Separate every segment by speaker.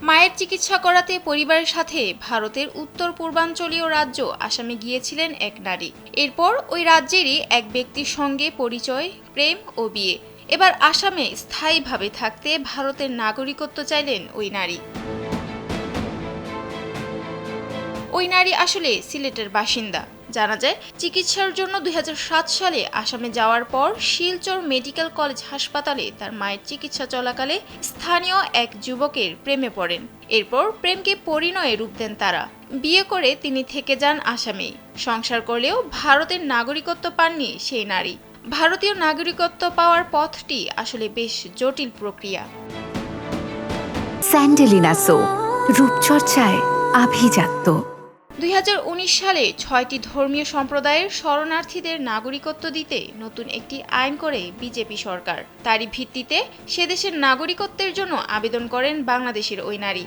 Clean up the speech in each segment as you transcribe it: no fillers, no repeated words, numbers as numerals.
Speaker 1: মায়ের চিকিৎসা করাতে পরিবারের সাথে ভারতের উত্তর পূর্বাঞ্চলীয় রাজ্য আসামে গিয়েছিলেন এক নারী। এরপর ওই রাজ্যেরই এক ব্যক্তির সঙ্গে পরিচয়, প্রেম ও বিয়ে। এবার আসামে স্থায়ীভাবে থাকতে ভারতের নাগরিকত্ব চাইলেন ওই নারী। ওই নারী আসলে সিলেটের বাসিন্দা। জানা যায়, চিকিৎসার জন্য 2007 সালে আসামে যাওয়ার পর শিলচর মেডিকেল কলেজ হাসপাতালে তার মায়ের চিকিৎসা চলাকালে স্থানীয় এক যুবকের প্রেমে পড়েন। এরপর প্রেমকে পরিণয়ে রূপ দেন তারা। বিয়ে করে তিনি থেকে যান আসামেই। সংসার করলেও ভারতের নাগরিকত্ব পাননি সেই নারী। ভারতীয় নাগরিকত্ব পাওয়ার পথটি আসলে বেশ জটিল প্রক্রিয়া।
Speaker 2: স্যান্ডেলিনা সো, রূপচর্চায় আভিজাত্য।
Speaker 1: 2019 সালে 6টি ধর্মীয় সম্প্রদায়ের শরণার্থীদের নাগরিকত্ব দিতে নতুন একটি আইন করে বিজেপি সরকার। তারই ভিত্তিতে সে দেশের নাগরিকত্বের জন্য আবেদন করেন বাংলাদেশের ওই নারী।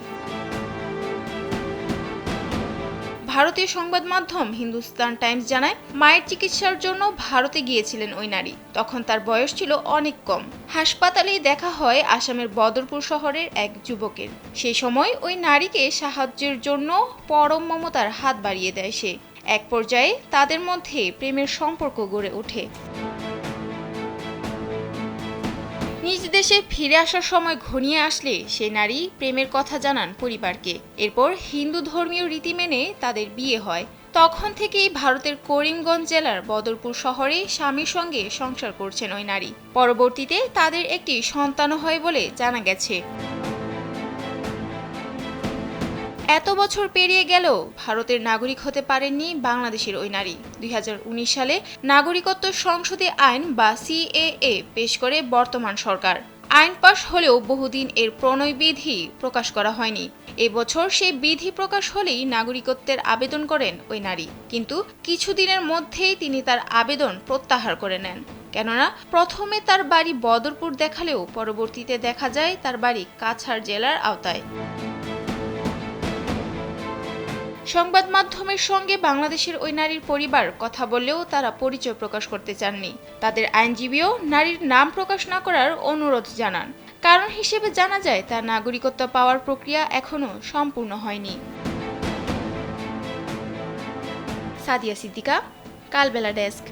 Speaker 1: ভারতীয় সংবাদ মাধ্যম হিন্দুস্তান টাইমস জানায়, মায়ের চিকিৎসার জন্য ভারতে গিয়েছিলেন ওই নারী। তখন তার বয়স ছিল অনেক কম। হাসপাতালেই দেখা হয় আসামের বদরপুর শহরের এক যুবকের। সেই সময় ওই নারীকে সাহায্যের জন্য পরম মমতার হাত বাড়িয়ে দেয় সে। এক পর্যায়ে তাদের মধ্যে প্রেমের সম্পর্ক গড়ে ওঠে। নিজ দেশে ফিরে আসার সময় ঘনিয়ে আসলে সেই নারী প্রেমের কথা জানান পরিবারকে। এরপর হিন্দু ধর্মীয় রীতি মেনে তাদের বিয়ে হয়। তখন থেকেই ভারতের করিমগঞ্জ জেলার বদরপুর শহরে স্বামীর সঙ্গে সংসার করছেন ওই নারী। পরবর্তীতে তাদের একটি সন্তানও হয় বলে জানা গেছে। এত বছর পেরিয়ে গেলেও ভারতের নাগরিক হতে পারেননি বাংলাদেশের ওই নারী। 2019 সালে নাগরিকত্ব সংশোধনী আইন বা CAA পেশ করে বর্তমান সরকার। আইন পাশ হলেও বহুদিন এর প্রণয় বিধি প্রকাশ করা হয়নি। এবছর সেই বিধি প্রকাশ হলেই নাগরিকত্বের আবেদন করেন ওই নারী। কিন্তু কিছুদিনের মধ্যেই তিনি তার আবেদন প্রত্যাহার করে নেন। কেননা প্রথমে তার বাড়ি বদরপুর দেখালেও পরবর্তীতে দেখা যায় তার বাড়ি কাছাড় জেলার আওতায়। সংবাদ মাধ্যমের সঙ্গে বাংলাদেশের ওই নারীর পরিবার কথা বললেও তারা পরিচয় প্রকাশ করতে চাননি। তাদের আইনজীবীও নারীর নাম প্রকাশ না করার অনুরোধ জানান। কারণ হিসেবে জানা যায়, তার নাগরিকত্ব পাওয়ার প্রক্রিয়া এখনো সম্পূর্ণ হয়নি। সাদিয়া সিদ্দিকা, কালবেলা ডেস্ক।